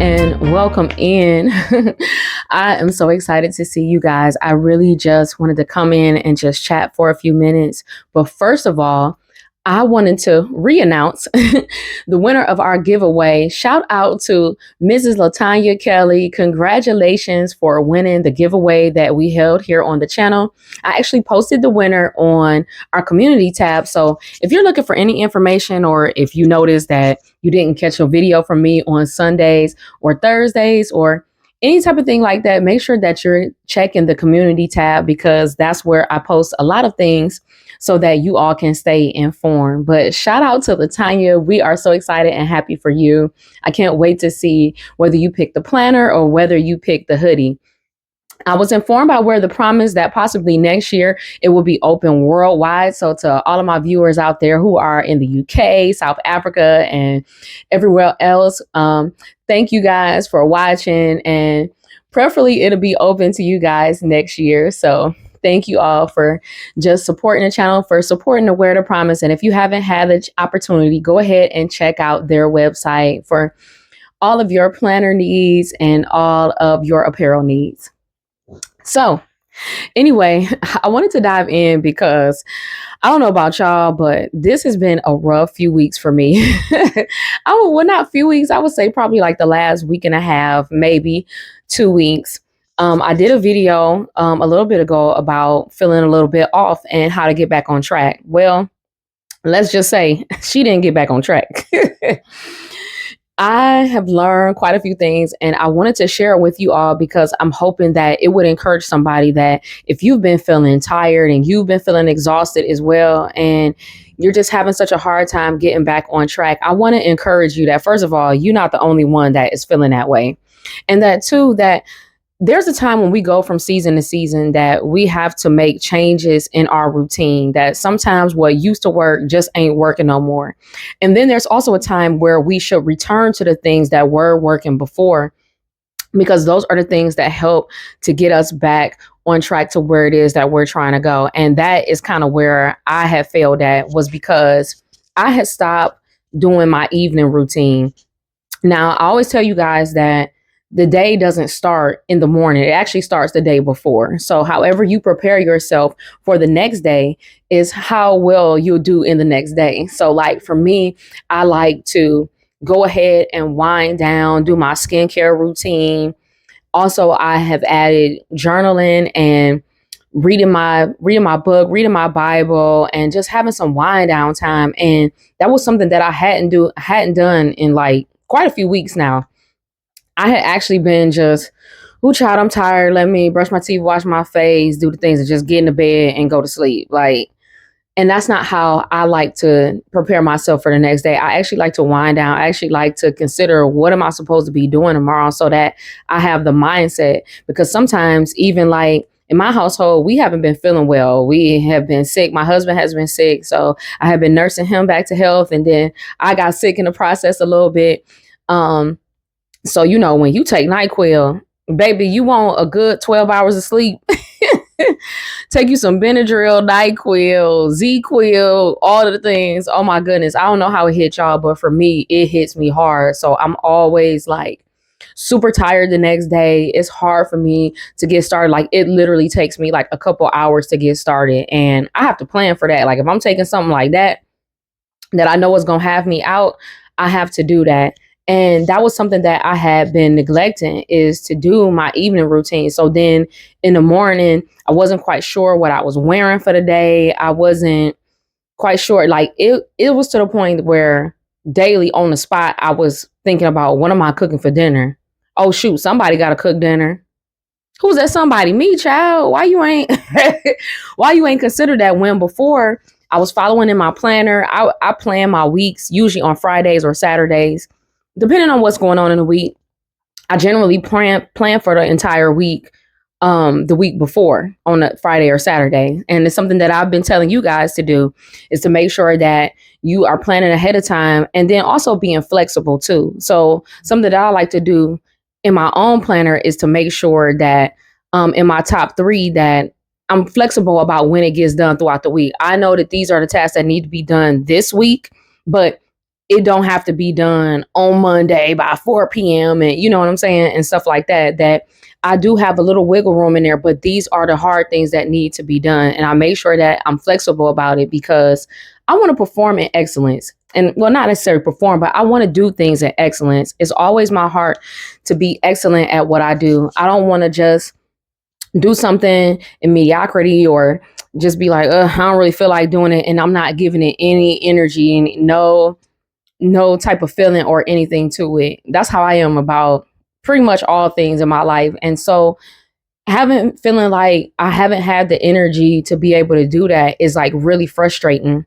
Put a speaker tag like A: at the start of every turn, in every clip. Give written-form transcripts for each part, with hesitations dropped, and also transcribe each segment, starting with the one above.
A: and welcome in. I am so excited to see you guys. I really just wanted to come in and just chat for a few minutes. But first of all, I wanted to re-announce the winner of our giveaway. Shout out to Mrs. Latanya Kelly. Congratulations for winning the giveaway that we held here on the channel. I actually posted the winner on our community tab. So if you're looking for any information, or if you notice that you didn't catch a video from me on Sundays or Thursdays or any type of thing like that, make sure that you're checking the community tab, because that's where I post a lot of things so that you all can stay informed. But shout out to Latanya. We are so excited and happy for you. I can't wait to see whether you pick the planner or whether you pick the hoodie. I was informed by Wear the Promise that possibly next year it will be open worldwide. So to all of my viewers out there who are in the UK, South Africa, and everywhere else, thank you guys for watching, and preferably it'll be open to you guys next year. So thank you all for just supporting the channel, for supporting the Wear the Promise. And if you haven't had the opportunity, go ahead and check out their website for all of your planner needs and all of your apparel needs. So anyway, I wanted to dive in because I don't know about y'all, but this has been a rough few weeks for me. Well, not few weeks. I would say probably like the last week and a half, maybe 2 weeks. I did a video a little bit ago about feeling a little bit off and how to get back on track. Well, let's just say she didn't get back on track. I have learned quite a few things, and I wanted to share it with you all because I'm hoping that it would encourage somebody that if you've been feeling tired and you've been feeling exhausted as well, and you're just having such a hard time getting back on track, I want to encourage you that, first of all, you're not the only one that is feeling that way. And that too, that there's a time when we go from season to season that we have to make changes in our routine, that sometimes what used to work just ain't working no more. And then there's also a time where we should return to the things that were working before, because those are the things that help to get us back on track to where it is that we're trying to go. And that is kind of where I had failed at, was because I had stopped doing my evening routine. Now, I always tell you guys that the day doesn't start in the morning. It actually starts the day before. So however you prepare yourself for the next day is how well you'll do in the next day. So like for me, I like to go ahead and wind down, do my skincare routine. Also, I have added journaling and reading my book, reading my Bible, and just having some wind down time. And that was something that I hadn't done in like quite a few weeks now. I had actually been just, oh, child, I'm tired. Let me brush my teeth, wash my face, do the things, and just get in the bed and go to sleep. And that's not how I like to prepare myself for the next day. I actually like to wind down. I actually like to consider, what am I supposed to be doing tomorrow, so that I have the mindset. Because sometimes, even like in my household, we haven't been feeling well. We have been sick. My husband has been sick. So I have been nursing him back to health. And then I got sick in the process a little bit. So, when you take NyQuil, baby, you want a good 12 hours of sleep. Take you some Benadryl, NyQuil, Z-Quil, all of the things. Oh my goodness. I don't know how it hit y'all, but for me, it hits me hard. So I'm always like super tired the next day. It's hard for me to get started. Like it literally takes me like a couple hours to get started. And I have to plan for that. Like if I'm taking something like that I know is going to have me out, I have to do that. And that was something that I had been neglecting, is to do my evening routine. So then in the morning, I wasn't quite sure what I was wearing for the day. I wasn't quite sure. Like it was to the point where daily on the spot, I was thinking about, what am I cooking for dinner? Oh, shoot, somebody got to cook dinner. Who's that somebody? Me, child. Why you ain't considered that, when before I was following in my planner? I plan my weeks usually on Fridays or Saturdays. Depending on what's going on in the week, I generally plan for the entire week, the week before on a Friday or Saturday. And it's something that I've been telling you guys to do, is to make sure that you are planning ahead of time, and then also being flexible too. So something that I like to do in my own planner is to make sure that in my top 3 that I'm flexible about when it gets done throughout the week. I know that these are the tasks that need to be done this week, but it don't have to be done on Monday by 4 p.m. and you know what I'm saying, and stuff like that. That I do have a little wiggle room in there, but these are the hard things that need to be done. And I make sure that I'm flexible about it because I want to perform in excellence. And well, not necessarily perform, but I want to do things in excellence. It's always my heart to be excellent at what I do. I don't want to just do something in mediocrity or just be like, I don't really feel like doing it. And I'm not giving it any energy and no type of feeling or anything to it. That's how I am about pretty much all things in my life. And so having feeling like I haven't had the energy to be able to do that is like really frustrating.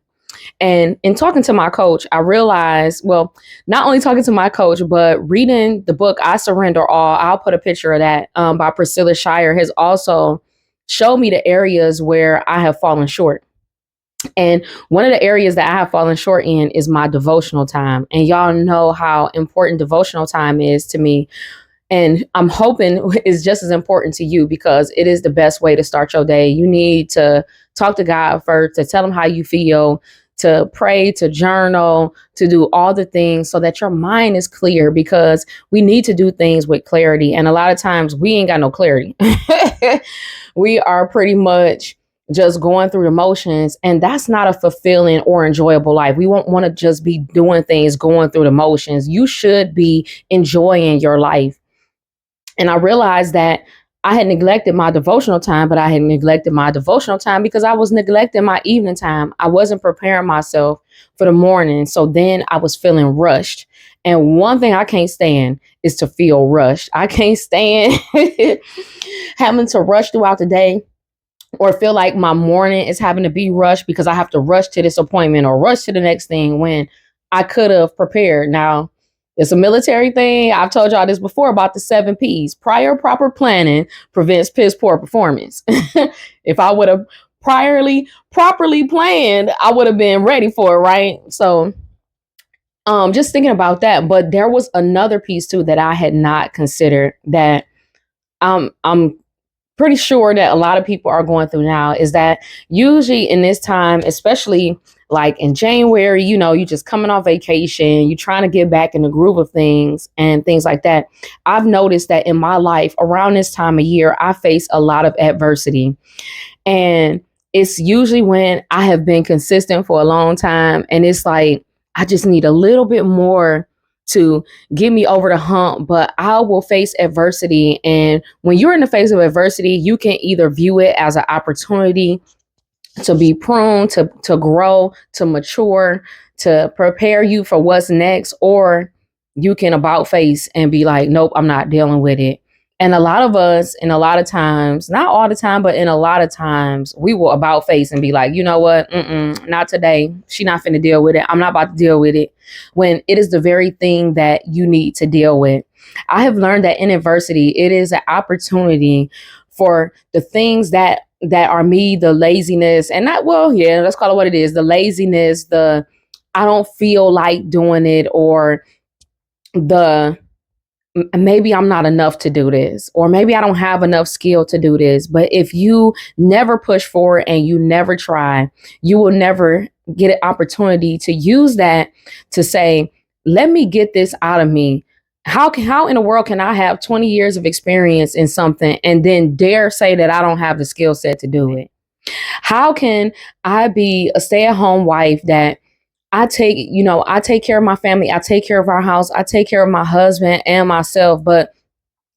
A: And in talking to my coach, I realized, well, not only talking to my coach, but reading the book, I Surrender All, I'll put a picture of that by Priscilla Shire, has also showed me the areas where I have fallen short. And one of the areas that I have fallen short in is my devotional time. And y'all know how important devotional time is to me. And I'm hoping it's just as important to you because it is the best way to start your day. You need to talk to God first, to tell him how you feel, to pray, to journal, to do all the things so that your mind is clear because we need to do things with clarity. And a lot of times we ain't got no clarity. We are pretty much just going through the motions, and that's not a fulfilling or enjoyable life. We won't want to just be doing things, going through the motions. You should be enjoying your life. And I realized that I had neglected my devotional time, but I had neglected my devotional time because I was neglecting my evening time. I wasn't preparing myself for the morning. So then I was feeling rushed. And one thing I can't stand is to feel rushed. I can't stand having to rush throughout the day or feel like my morning is having to be rushed because I have to rush to this appointment or rush to the next thing when I could have prepared. Now, it's a military thing. I've told y'all this before about the 7 P's. Prior proper planning prevents piss poor performance. If I would have properly planned, I would have been ready for it, right? So just thinking about that. But there was another piece too that I had not considered that I'm pretty sure that a lot of people are going through now is that usually in this time, especially like in January, you know, you just coming off vacation, you trying to get back in the groove of things and things like that. I've noticed that in my life around this time of year, I face a lot of adversity. And it's usually when I have been consistent for a long time. And it's like, I just need a little bit more to get me over the hump, but I will face adversity. And when you're in the face of adversity, you can either view it as an opportunity to be pruned, to grow, to mature, to prepare you for what's next, or you can about face and be like, nope, I'm not dealing with it. And a lot of us, in a lot of times, not all the time, but in a lot of times, we will about face and be like, you know what? Not today. She not finna deal with it. I'm not about to deal with it. When it is the very thing that you need to deal with. I have learned that in adversity, it is an opportunity for the things that are me, the laziness, and not, well, yeah, let's call it what it is. The laziness, the I don't feel like doing it, or the maybe I'm not enough to do this, or maybe I don't have enough skill to do this. But if you never push forward and you never try, you will never get an opportunity to use that to say, let me get this out of me. How in the world can I have 20 years of experience in something and then dare say that I don't have the skill set to do it? How can I be a stay-at-home wife that I take care of my family. I take care of our house. I take care of my husband and myself. But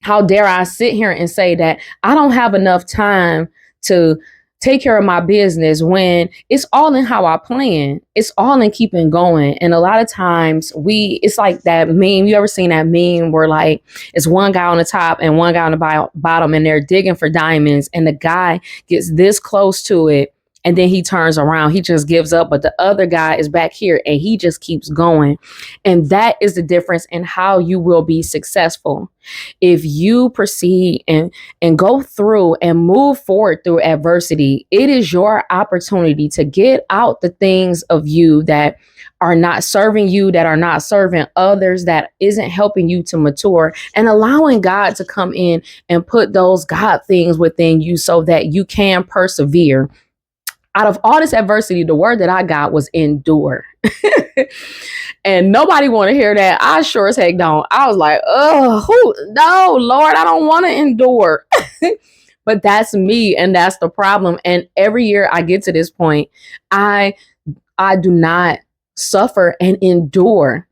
A: how dare I sit here and say that I don't have enough time to take care of my business when it's all in how I plan. It's all in keeping going. And a lot of times it's like that meme. You ever seen that meme where like it's one guy on the top and one guy on the bottom and they're digging for diamonds and the guy gets this close to it. And then he turns around, he just gives up. But the other guy is back here and he just keeps going. And that is the difference in how you will be successful. If you proceed and go through and move forward through adversity, it is your opportunity to get out the things of you that are not serving you, that are not serving others, that isn't helping you to mature, and allowing God to come in and put those God things within you so that you can persevere. Out of all this adversity, the word that I got was endure. And nobody want to hear that. I sure as heck don't. I was like, oh, no, Lord, I don't want to endure. But that's me, and that's the problem. And every year I get to this point, I do not suffer and endure.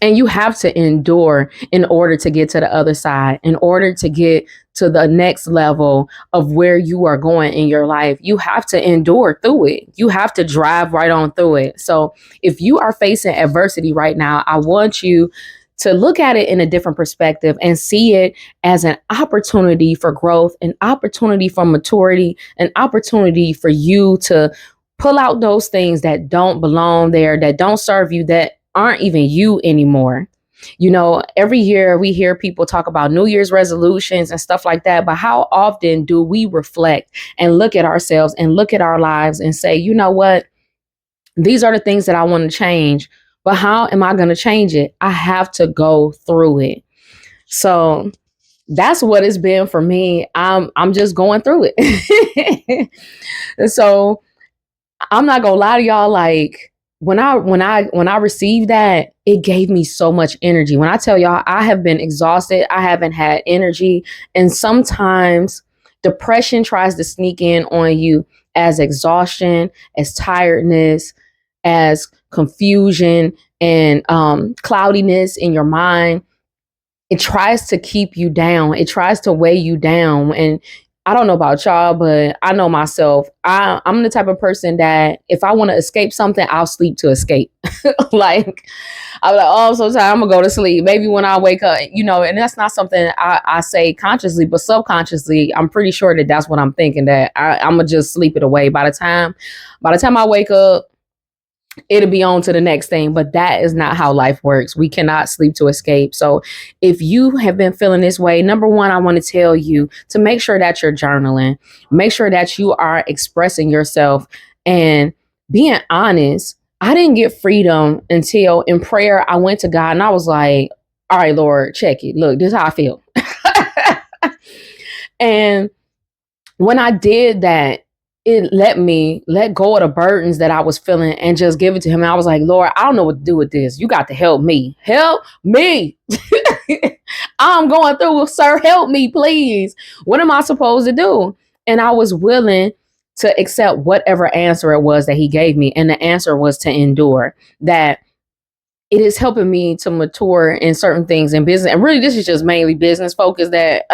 A: And you have to endure in order to get to the other side, in order to get to the next level of where you are going in your life. You have to endure through it. You have to drive right on through it. So if you are facing adversity right now, I want you to look at it in a different perspective and see it as an opportunity for growth, an opportunity for maturity, an opportunity for you to pull out those things that don't belong there, that don't serve you, that aren't even you anymore. You know, every year we hear people talk about New Year's resolutions and stuff like that, but how often do we reflect and look at ourselves and look at our lives and say, you know what? These are the things that I want to change, but how am I going to change it? I have to go through it. So that's what it's been for me. I'm just going through it. So I'm not gonna lie to y'all, like when I received that, it gave me so much energy. When I tell y'all I have been exhausted, I haven't had energy, and sometimes depression tries to sneak in on you as exhaustion, as tiredness, as confusion and cloudiness in your mind. It tries to keep you down. It tries to weigh you down. And I don't know about y'all, but I know myself. I'm the type of person that if I want to escape something, I'll sleep to escape. Like, I'm like, oh, I'm so tired, I'm going to go to sleep. Maybe when I wake up, you know, and that's not something I say consciously, but subconsciously, I'm pretty sure that that's what I'm thinking, that I'm going to just sleep it away. By the time I wake up, it'll be on to the next thing. But that is not how life works. We cannot sleep to escape. So if you have been feeling this way, number one, I want to tell you to make sure that you're journaling, make sure that you are expressing yourself and being honest. I didn't get freedom until in prayer I went to God and I was like, all right, Lord, check it. Look, this is how I feel. And when I did that, it let me let go of the burdens that I was feeling and just give it to him. And I was like, Lord, I don't know what to do with this. You got to help me. Help me. I'm going through, sir. Help me, please. What am I supposed to do? And I was willing to accept whatever answer it was that he gave me. And the answer was to endure. That it is helping me to mature in certain things in business. And really, this is just mainly business focus that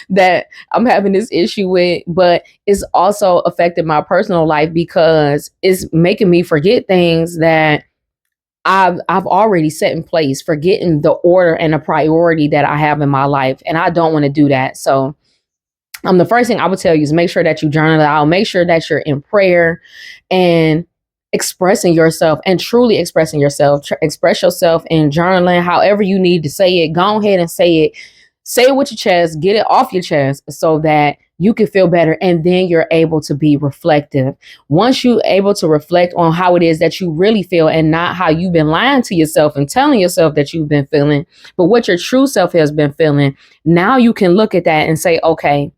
A: that I'm having this issue with, but it's also affected my personal life because it's making me forget things that I've already set in place, forgetting the order and the priority that I have in my life. And I don't want to do that. So the first thing I would tell you is make sure that you journal it out, make sure that you're in prayer and expressing yourself and truly expressing yourself. Express yourself in journaling, however you need to say it. Go ahead and say it. Say it with your chest, get it off your chest so that you can feel better. And then you're able to be reflective. Once you're able to reflect on how it is that you really feel and not how you've been lying to yourself and telling yourself that you've been feeling, but what your true self has been feeling, now you can look at that and say, okay,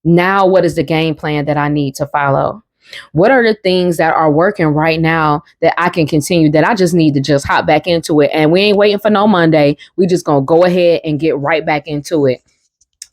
A: now what is the game plan that I need to follow? What are the things that are working right now that I can continue, that I just need to just hop back into it? And we ain't waiting for no Monday. We just going to go ahead and get right back into it.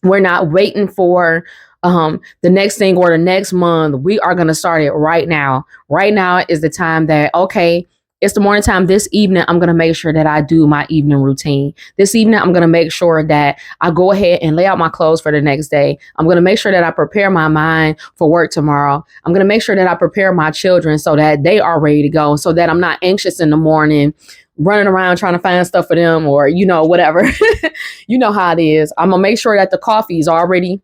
A: We're not waiting for the next thing or the next month. We are going to start it right now. Right now is the time that, okay, it's the morning time. This evening, I'm going to make sure that I do my evening routine. This evening, I'm going to make sure that I go ahead and lay out my clothes for the next day. I'm going to make sure that I prepare my mind for work tomorrow. I'm going to make sure that I prepare my children so that they are ready to go, so that I'm not anxious in the morning, running around trying to find stuff for them or, you know, whatever. You know how it is. I'm going to make sure that the coffee is already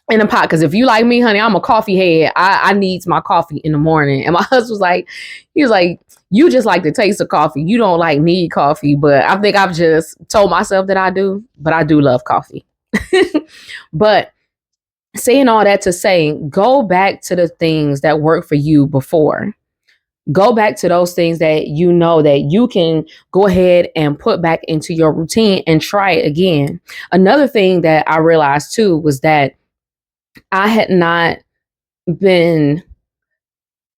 A: in a pot. Because if you like me, honey, I'm a coffee head. I need my coffee in the morning. And my husband was like, he was like, you just like the taste of coffee. You don't like need coffee. But I think I've just told myself that I do. But I do love coffee. But saying all that to say, go back to the things that worked for you before. Go back to those things that you know that you can go ahead and put back into your routine and try it again. Another thing that I realized too was that I had not been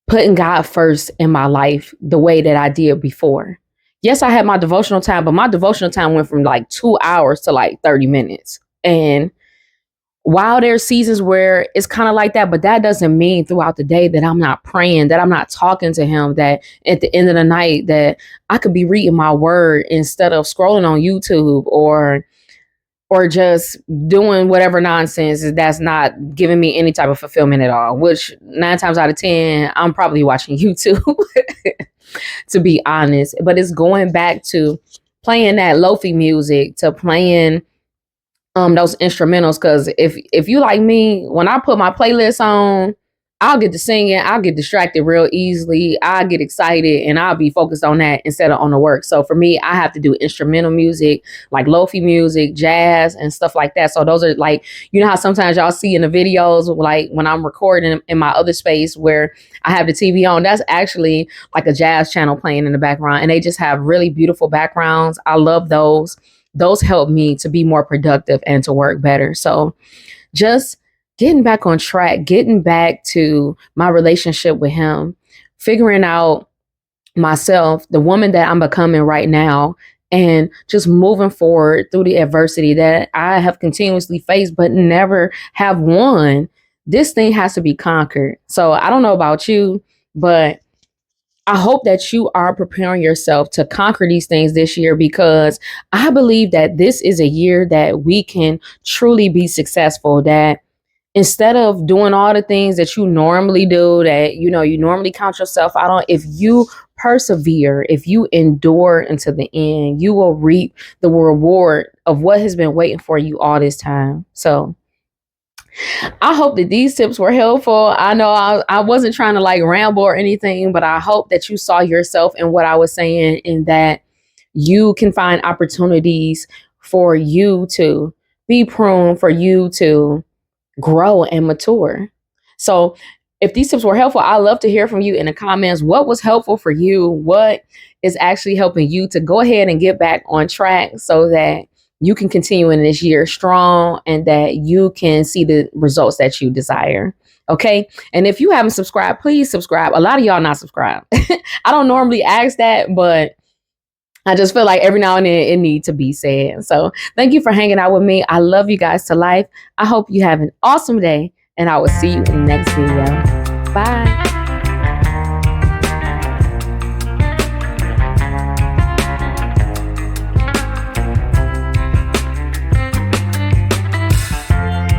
A: putting God first in my life the way that I did before. Yes, I had my devotional time, but my devotional time went from like 2 hours to like 30 minutes. And while there's seasons where it's kind of like that, but that doesn't mean throughout the day that I'm not praying, that I'm not talking to him, that at the end of the night that I could be reading my word instead of scrolling on YouTube or just doing whatever nonsense that's not giving me any type of fulfillment at all, which 9 times out of 10, I'm probably watching YouTube, to be honest. But it's going back to playing that lofi music, to playing those instrumentals, because if you like me, when I put my playlist on, I'll get to singing, I'll get distracted real easily, I'll get excited, and I'll be focused on that instead of on the work. So for me, I have to do instrumental music, like lofi music, jazz, and stuff like that. So those are like, you know how sometimes y'all see in the videos, like when I'm recording in my other space where I have the TV on, that's actually like a jazz channel playing in the background, and they just have really beautiful backgrounds. I love those help me to be more productive and to work better. So just getting back on track, getting back to my relationship with him, figuring out myself, the woman that I'm becoming right now, and just moving forward through the adversity that I have continuously faced but never have won. This thing has to be conquered. So I don't know about you, but I hope that you are preparing yourself to conquer these things this year, because I believe that this is a year that we can truly be successful. That instead of doing all the things that you normally do, that you normally count yourself out on, if you persevere, if you endure until the end, you will reap the reward of what has been waiting for you all this time. So I hope that these tips were helpful. I know I wasn't trying to like ramble or anything, but I hope that you saw yourself in what I was saying, and that you can find opportunities for you to be pruned, for you to grow and mature. So if these tips were helpful, I'd love to hear from you in the comments. What was helpful for you? What is actually helping you to go ahead and get back on track so that you can continue in this year strong and that you can see the results that you desire. Okay. And if you haven't subscribed, please subscribe. A lot of y'all not subscribed. I don't normally ask that, but I just feel like every now and then it needs to be said. So thank you for hanging out with me. I love you guys to life. I hope you have an awesome day, and I will see you in the next video. Bye.